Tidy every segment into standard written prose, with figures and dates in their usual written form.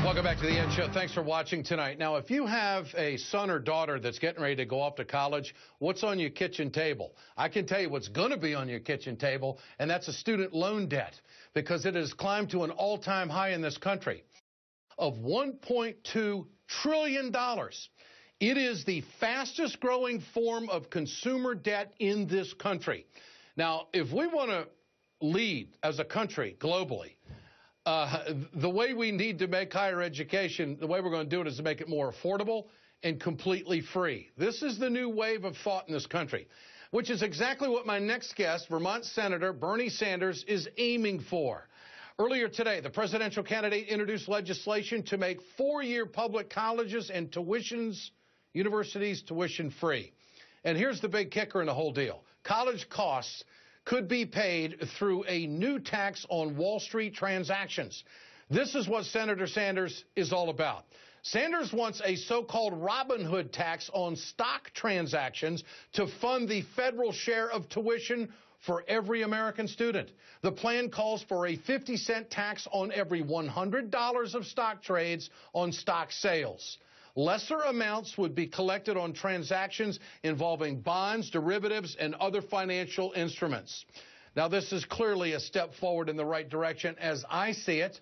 Welcome back to the Ed Show. Thanks for watching tonight. Now, if you have a son or daughter that's getting ready to go off to college, what's on your kitchen table? I can tell you what's going to be on your kitchen table, and that's a student loan debt, because it has climbed to an all-time high in this country of $1.2 trillion. It is the fastest growing form of consumer debt in this country. Now, if we want to lead as a country globally, the way we need to make higher education, the way we're going to do it is to make it more affordable and completely free. This is the new wave of thought in this country, which is exactly what my next guest, Vermont Senator Bernie Sanders, is aiming for. Earlier today, the presidential candidate introduced legislation to make four-year public colleges and universities tuition free. And here's the big kicker in the whole deal. College costs could be paid through a new tax on Wall Street transactions. This is what Senator Sanders is all about. Sanders wants a so-called Robin Hood tax on stock transactions to fund the federal share of tuition for every American student. The plan calls for a 50-cent tax on every $100 of stock trades on stock sales. Lesser amounts would be collected on transactions involving bonds, derivatives, and other financial instruments. Now, this is clearly a step forward in the right direction as I see it.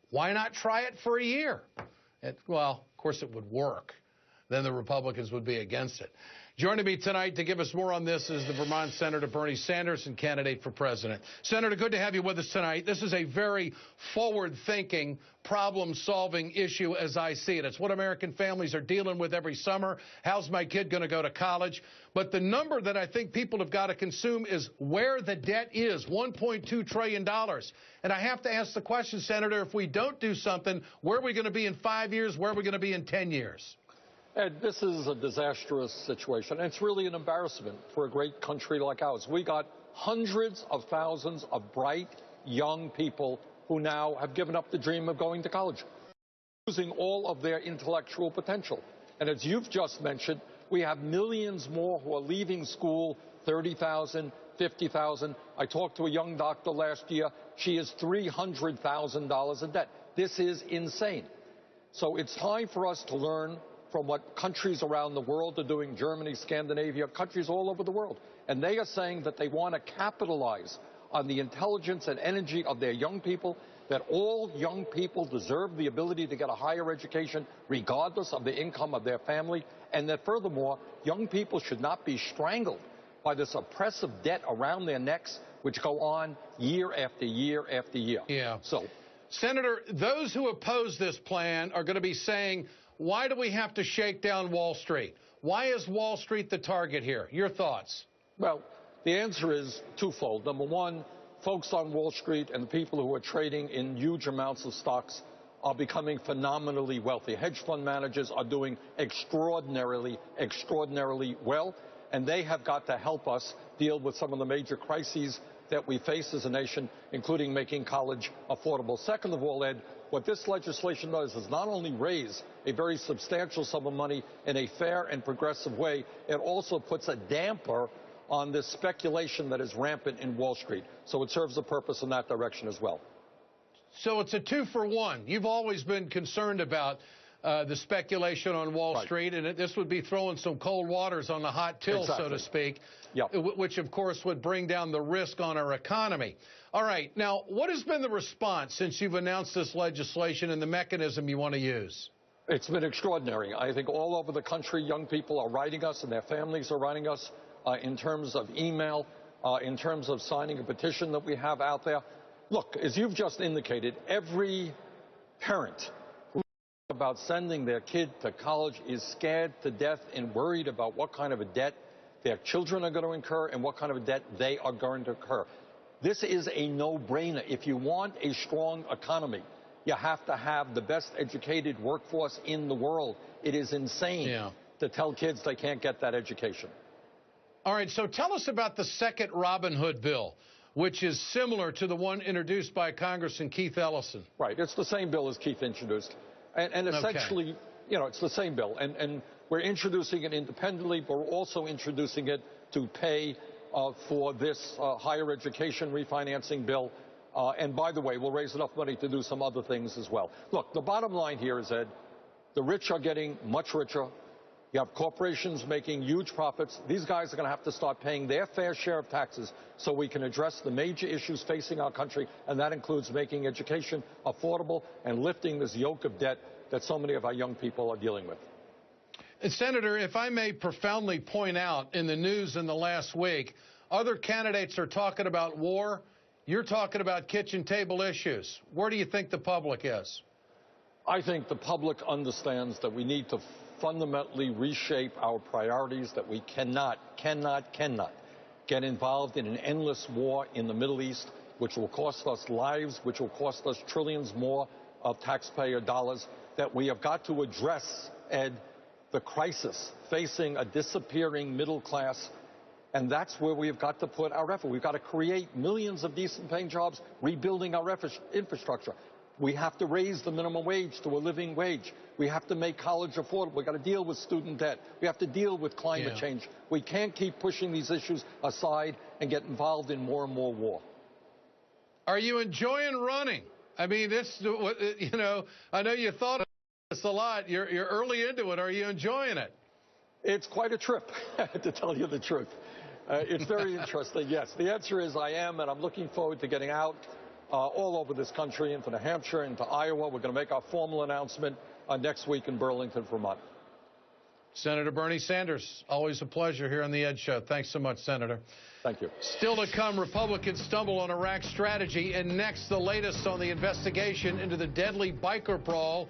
Why not try it for a year? Well, of course it would work. Then the Republicans would be against it. Joining me tonight to give us more on this is the Vermont Senator Bernie Sanders and candidate for president. Senator, good to have you with us tonight. This is a very forward-thinking, problem-solving issue as I see it. It's what American families are dealing with every summer. How's my kid going to go to college? But the number that I think people have got to consume is where the debt is, $1.2 trillion. And I have to ask the question, Senator, if we don't do something, where are we going to be in 5 years? Where are we going to be in 10 years? Ed, this is a disastrous situation, and it's really an embarrassment for a great country like ours. We got hundreds of thousands of bright, young people who now have given up the dream of going to college, losing all of their intellectual potential. And as you've just mentioned, we have millions more who are leaving school, 30,000, 50,000. I talked to a young doctor last year. She is $300,000 in debt. This is insane. So it's time for us to learn from what countries around the world are doing, Germany, Scandinavia, countries all over the world. And they are saying that they want to capitalize on the intelligence and energy of their young people, that all young people deserve the ability to get a higher education regardless of the income of their family, and that furthermore, young people should not be strangled by this oppressive debt around their necks, which go on year after year after year. Yeah. So, Senator, those who oppose this plan are going to be saying, why do we have to shake down Wall Street? Why is Wall Street the target here? Your thoughts? Well, the answer is twofold. Number one, folks on Wall Street and the people who are trading in huge amounts of stocks are becoming phenomenally wealthy. Hedge fund managers are doing extraordinarily well, and they have got to help us deal with some of the major crises that we face as a nation, including making college affordable. Second of all, Ed, what this legislation does is not only raise a very substantial sum of money in a fair and progressive way, it also puts a damper on this speculation that is rampant in Wall Street. So it serves a purpose in that direction as well. So it's a 2-for-1. You've always been concerned about the speculation on Wall Street, and this would be throwing some cold waters on the hot till, so to speak, which, of course, would bring down the risk on our economy. All right. Now, what has been the response since you've announced this legislation and the mechanism you want to use? It's been extraordinary. I think all over the country, young people are writing us and their families are writing us in terms of email, in terms of signing a petition that we have out there. Look, as you've just indicated, every parent who about sending their kid to college is scared to death and worried about what kind of a debt their children are going to incur and what kind of a debt they are going to incur. This is a no-brainer. If you want a strong economy, you have to have the best educated workforce in the world. It is insane to tell kids they can't get that education. All right, so tell us about the second Robin Hood bill, which is similar to the one introduced by Congressman Keith Ellison. Right, it's the same bill as Keith introduced. And essentially, you know, it's the same bill. And we're introducing it independently, but we're also introducing it to pay for this higher education refinancing bill. And by the way, we'll raise enough money to do some other things as well. Look, the bottom line here is, Ed, the rich are getting much richer. You have corporations making huge profits. These guys are going to have to start paying their fair share of taxes so we can address the major issues facing our country, and that includes making education affordable and lifting this yoke of debt that so many of our young people are dealing with. And Senator, if I may profoundly point out, in the news in the last week, other candidates are talking about war. You're talking about kitchen table issues. Where do you think the public is? I think the public understands that we need to fundamentally reshape our priorities, that we cannot get involved in an endless war in the Middle East, which will cost us lives, which will cost us trillions more of taxpayer dollars, that we have got to address, Ed, the crisis facing a disappearing middle class, and that's where we've got to put our effort. We've got to create millions of decent-paying jobs, rebuilding our infrastructure. We have to raise the minimum wage to a living wage. We have to make college affordable. We've got to deal with student debt. We have to deal with climate change. We can't keep pushing these issues aside and get involved in more and more war. Are you enjoying running? I mean, I know you thought of this a lot. You're early into it. Are you enjoying it? It's quite a trip, to tell you the truth. It's very interesting, yes. The answer is I am, and I'm looking forward to getting out all over this country, into New Hampshire, into Iowa. We're going to make our formal announcement next week in Burlington, Vermont. Senator Bernie Sanders, always a pleasure here on the Ed Show. Thanks so much, Senator. Thank you. Still to come, Republicans stumble on Iraq strategy, and next, the latest on the investigation into the deadly biker brawl